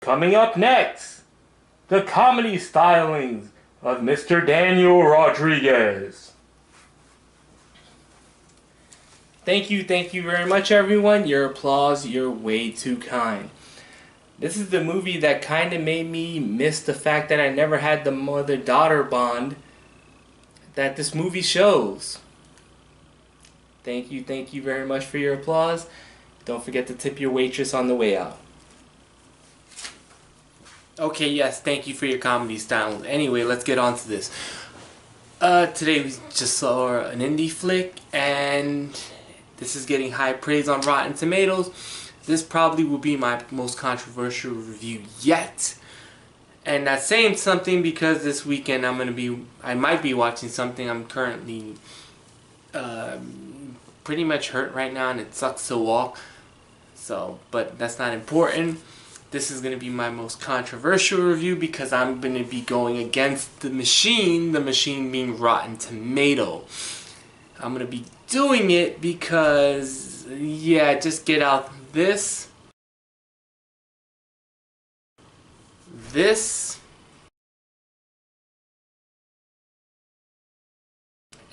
Coming up next, the comedy stylings of Mr. Daniel Rodriguez. Thank you very much, everyone. Your applause, you're way too kind. This is the movie that kind of made me miss the fact that I never had the mother-daughter bond that this movie shows. Thank you very much for your applause. Don't forget to tip your waitress on the way out. Okay, yes, thank you for your comedy style. Anyway, let's get on to this. Today we just saw an indie flick, and this is getting high praise on Rotten Tomatoes. This probably will be my most controversial review yet. And that's saying something because this weekend I might be watching something. I'm currently pretty much hurt right now, and it sucks to walk. So, but that's not important. This is going to be my most controversial review because I'm going to be going against the machine being Rotten Tomato. I'm going to be doing it because, yeah, just get out this,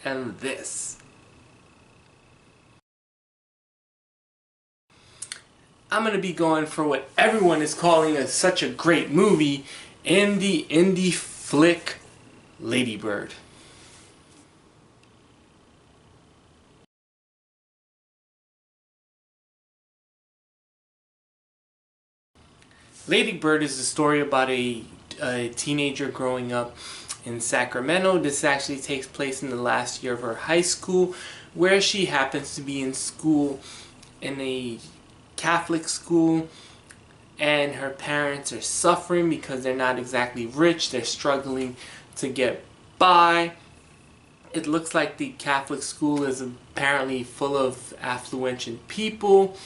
and this. I'm going to be going for what everyone is calling such a great movie in the indie flick Lady Bird. Lady Bird is a story about a teenager growing up in Sacramento. This actually takes place in the last year of her high school, where she happens to be in school in a Catholic school, and her parents are suffering because they're not exactly rich. They're struggling to get by. It looks like the Catholic school is apparently full of affluent people,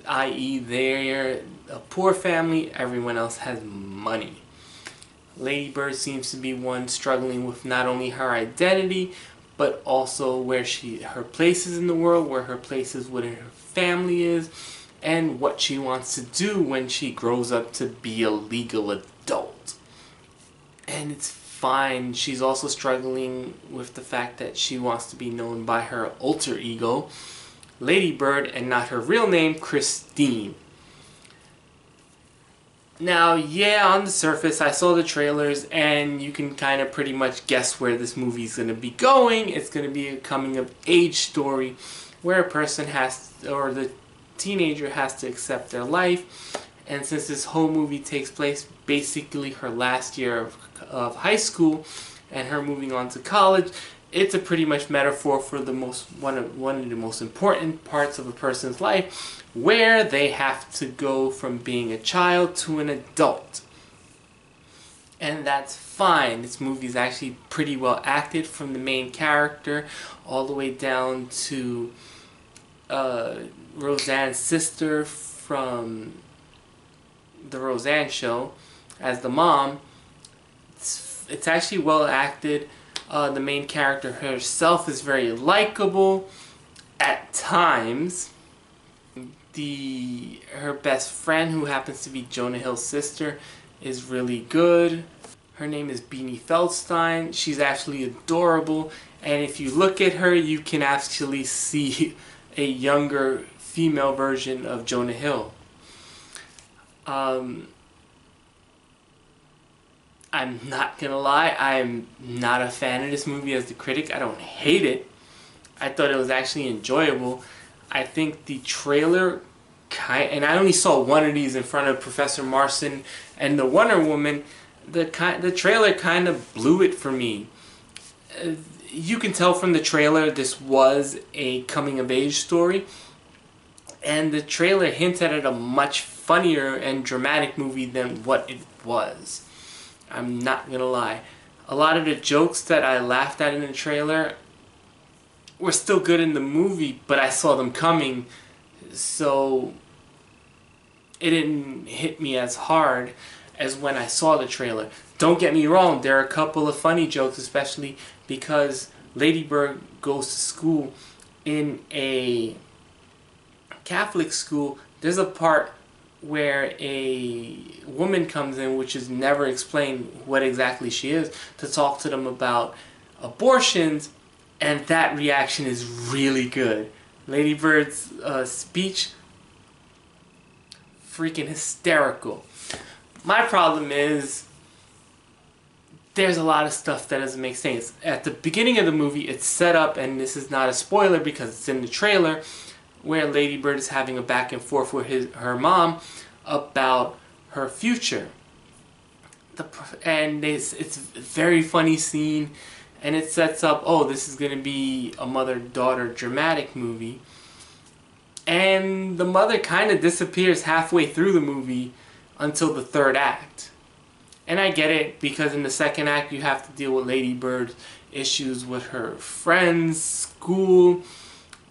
i.e. they're a poor family, everyone else has money. Lady Bird seems to be one struggling with not only her identity, but also where her place is in the world, where her place is, what her family is, and what she wants to do when she grows up to be a legal adult. And it's fine. She's also struggling with the fact that she wants to be known by her alter ego, Lady Bird, and not her real name, Christine. Now, yeah, on the surface, I saw the trailers, and you can kind of pretty much guess where this movie is going to be going. It's going to be a coming-of-age story where a person or the teenager has to accept their life. And since this whole movie takes place basically her last year of high school and her moving on to college, it's a pretty much metaphor for one of the most important parts of a person's life, where they have to go from being a child to an adult. And that's fine. This movie is actually pretty well acted, from the main character all the way down to Roseanne's sister from the Roseanne show as the mom. It's actually well acted. The main character herself is very likable at times. Her best friend, who happens to be Jonah Hill's sister, is really good. Her name is Beanie Feldstein. She's actually adorable, and if you look at her, you can actually see a younger female version of Jonah Hill. I'm not gonna lie, I'm not a fan of this movie as the critic. I don't hate it. I thought it was actually enjoyable. I think the trailer, and I only saw one of these in front of Professor Marston and the Wonder Woman, the trailer kind of blew it for me. You can tell from the trailer this was a coming-of-age story, and the trailer hinted at a much funnier and dramatic movie than what it was. I'm not gonna lie. A lot of the jokes that I laughed at in the trailer were still good in the movie, but I saw them coming, so it didn't hit me as hard as when I saw the trailer. Don't get me wrong, there are a couple of funny jokes, especially because Lady Bird goes to school in a Catholic school. There's a part where a woman comes in, which is never explained what exactly she is, to talk to them about abortions, and that reaction is really good. Lady Bird's speech, freaking hysterical. My problem is there's a lot of stuff that doesn't make sense. At the beginning of the movie, it's set up, and this is not a spoiler because it's in the trailer, where Lady Bird is having a back and forth with her mom about her future. And it's a very funny scene, and it sets up, oh, this is going to be a mother-daughter dramatic movie. And the mother kind of disappears halfway through the movie until the third act. And I get it, because in the second act you have to deal with Lady Bird's issues with her friends, school,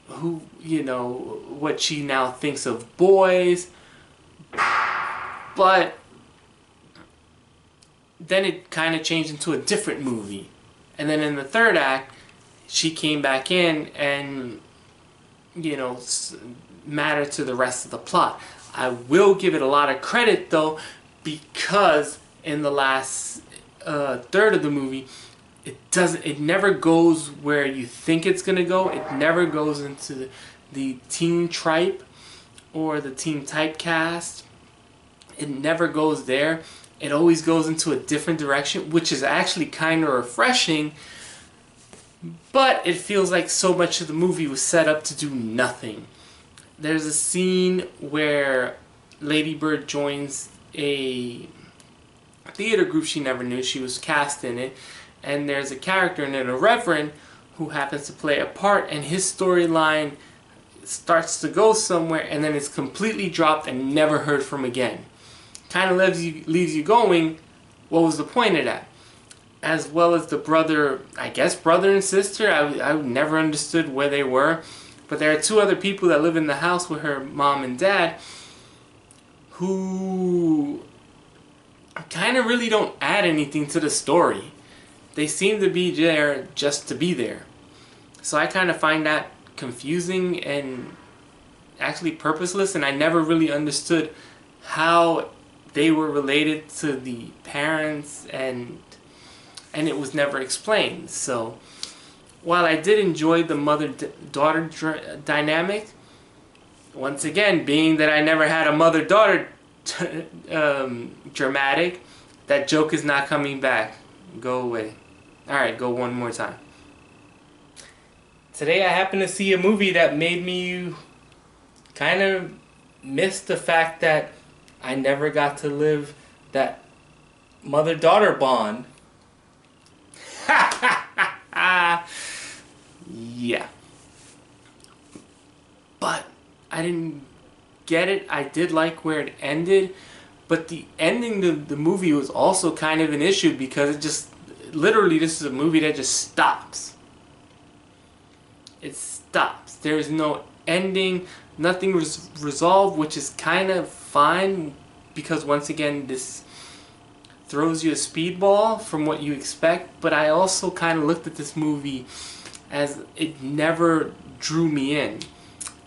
who, you know, what she now thinks of boys. But then it kind of changed into a different movie. And then in the third act, she came back in and, you know, mattered to the rest of the plot. I will give it a lot of credit though, because in the last third of the movie, it never goes where you think it's gonna go. It never goes into the teen tripe or the teen typecast. It never goes there. It always goes into a different direction, which is actually kind of refreshing, but it feels like so much of the movie was set up to do nothing. There's a scene where Lady Bird joins a theater group she never knew. She was cast in it, and there's a character in it, a reverend, who happens to play a part, and his storyline starts to go somewhere and then it's completely dropped and never heard from again. Kind of leaves you going, what was the point of that? As well as the brother, I guess brother and sister, I never understood where they were. But there are two other people that live in the house with her mom and dad who kind of really don't add anything to the story. They seem to be there just to be there. So I kind of find that confusing and actually purposeless, and I never really understood how they were related to the parents, and it was never explained. So while I did enjoy the mother-daughter dynamic, once again, being that I never had a mother-daughter dramatic, that joke is not coming back. Go away. Alright, go one more time. Today I happened to see a movie that made me kind of miss the fact that I never got to live that mother-daughter bond. Yeah. But I didn't get it. I did like where it ended, but the ending of the movie was also kind of an issue, because it just, literally, this is a movie that just stops. It stops. There's no ending, nothing resolved, which is kind of fine, because once again, this throws you a speedball from what you expect. But I also kind of looked at this movie as it never drew me in.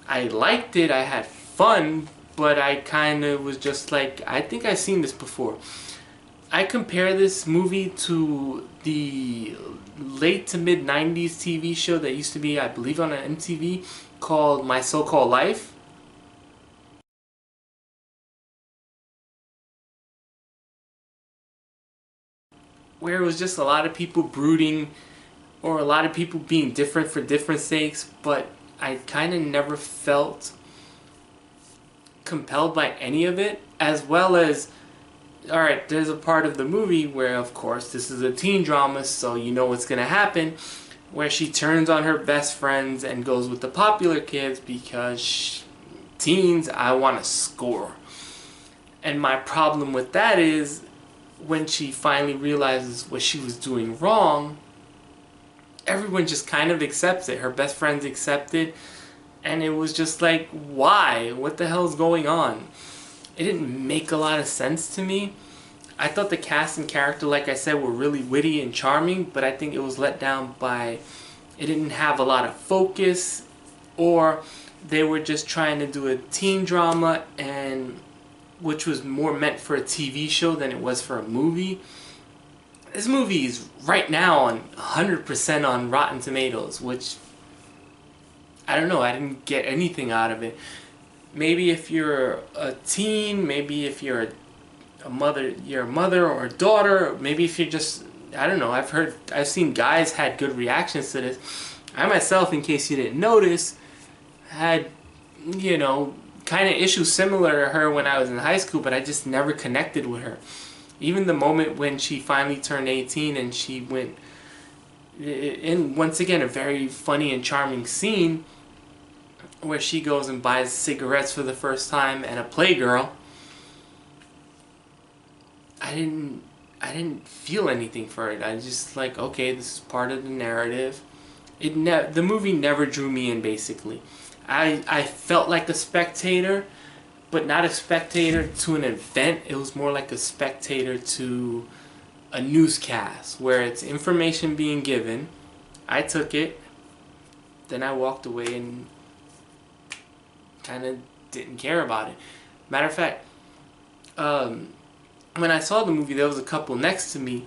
I liked it, I had fun, but I kind of was just like, I think I've seen this before. I compare this movie to the late to mid 90s TV show that used to be, I believe, on MTV, called My So-Called Life. Where it was just a lot of people brooding, or a lot of people being different for different sakes, but I kind of never felt compelled by any of it. As well as, alright, there's a part of the movie where, of course, this is a teen drama, so you know what's going to happen, where she turns on her best friends and goes with the popular kids because teens, I want to score. And my problem with that is, when she finally realizes what she was doing wrong, everyone just kind of accepts it. Her best friends accept it, and it was just like, why? What the hell's going on? It didn't make a lot of sense to me. I thought the cast and character, like I said, were really witty and charming, but I think it was let down by, it didn't have a lot of focus, or they were just trying to do a teen drama, and which was more meant for a TV show than it was for a movie. This movie is right now on 100% on Rotten Tomatoes, which, I don't know, I didn't get anything out of it. Maybe if you're a teen, maybe if you're a mother, you're a mother or a daughter, maybe if you're just, I don't know, I've seen guys had good reactions to this. I myself, in case you didn't notice, had, you know, kind of issues similar to her when I was in high school, but I just never connected with her. Even the moment when she finally turned 18 and she went in, once again, a very funny and charming scene where she goes and buys cigarettes for the first time and a Playgirl. I didn't feel anything for it. I just like, okay, this is part of the narrative. The movie never drew me in, basically. I felt like a spectator, but not a spectator to an event. It was more like a spectator to a newscast where it's information being given. I took it, then I walked away and kind of didn't care about it. Matter of fact, when I saw the movie, there was a couple next to me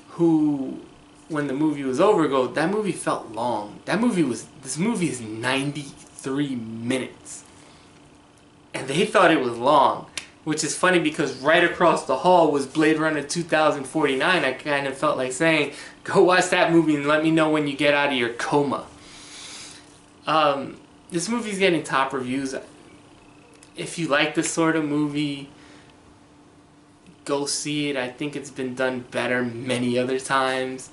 who, when the movie was over, go, that movie felt long. This movie is 93 minutes. And they thought it was long, which is funny because right across the hall was Blade Runner 2049. I kind of felt like saying, go watch that movie and let me know when you get out of your coma. This movie's getting top reviews. If you like this sort of movie, go see it. I think it's been done better many other times.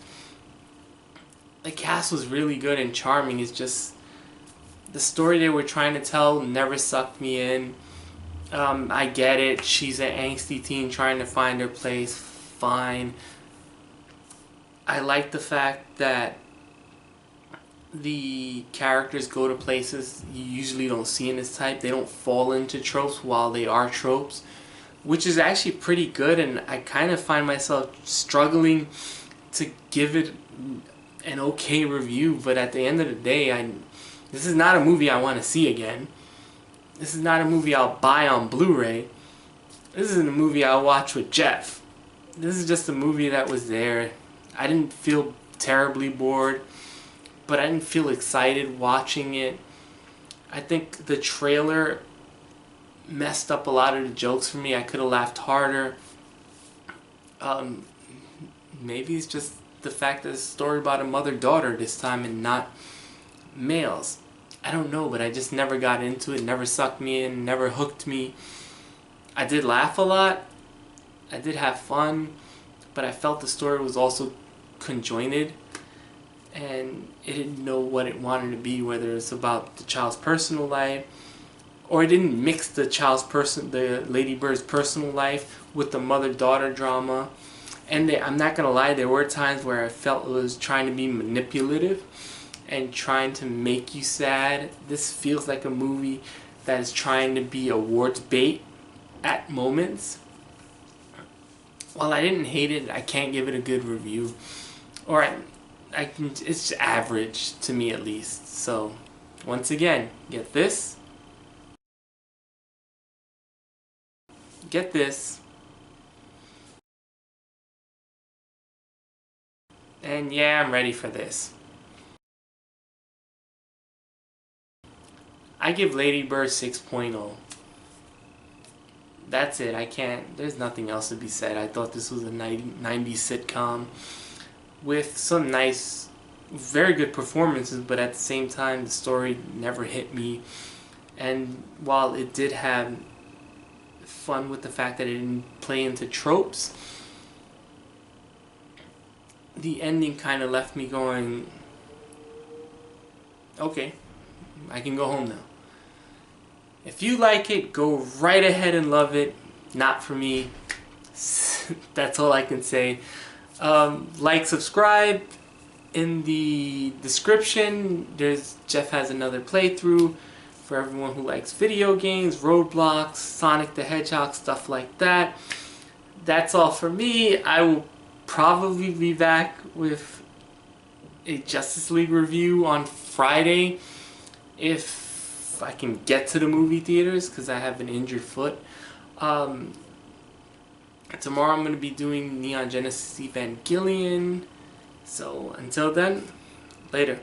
The cast was really good and charming. It's just the story they were trying to tell never sucked me in. I get it. She's an angsty teen trying to find her place. Fine. I like the fact that the characters go to places you usually don't see in this type. They don't fall into tropes while they are tropes, which is actually pretty good, and I kind of find myself struggling to give it an okay review, but at the end of the day, this is not a movie I want to see again. This is not a movie I'll buy on Blu-ray. This isn't a movie I'll watch with Jeff. This is just a movie that was there. I didn't feel terribly bored, but I didn't feel excited watching it. I think the trailer messed up a lot of the jokes for me. I could have laughed harder. Maybe it's just the fact that it's a story about a mother-daughter this time and not males. I don't know, but I just never got into it. Never sucked me in, never hooked me. I did laugh a lot. I did have fun, but I felt the story was also conjoined, and it didn't know what it wanted to be, whether it's about the child's personal life, or it didn't mix the Lady Bird's personal life with the mother-daughter drama. And I'm not gonna lie, there were times where I felt it was trying to be manipulative and trying to make you sad. This feels like a movie that is trying to be awards bait at moments. While I didn't hate it, I can't give it a good review. Or it's average to me at least. So, once again, get this. Get this. And yeah, I'm ready for this. I give Lady Bird 6.0. That's it. There's nothing else to be said. I thought this was a 90s sitcom with some nice, very good performances, but at the same time, the story never hit me. And while it did have fun with the fact that it didn't play into tropes, the ending kind of left me going, okay, I can go home now. If you like it, go right ahead and love it. Not for me. That's all I can say. Like, subscribe. In the description, Jeff has another playthrough for everyone who likes video games, Roblox, Sonic the Hedgehog, stuff like that. That's all for me. I will probably be back with a Justice League review on Friday if I can get to the movie theaters, because I have an injured foot. Um, Tomorrow I'm going to be doing Neon Genesis Evangelion. So until then, later.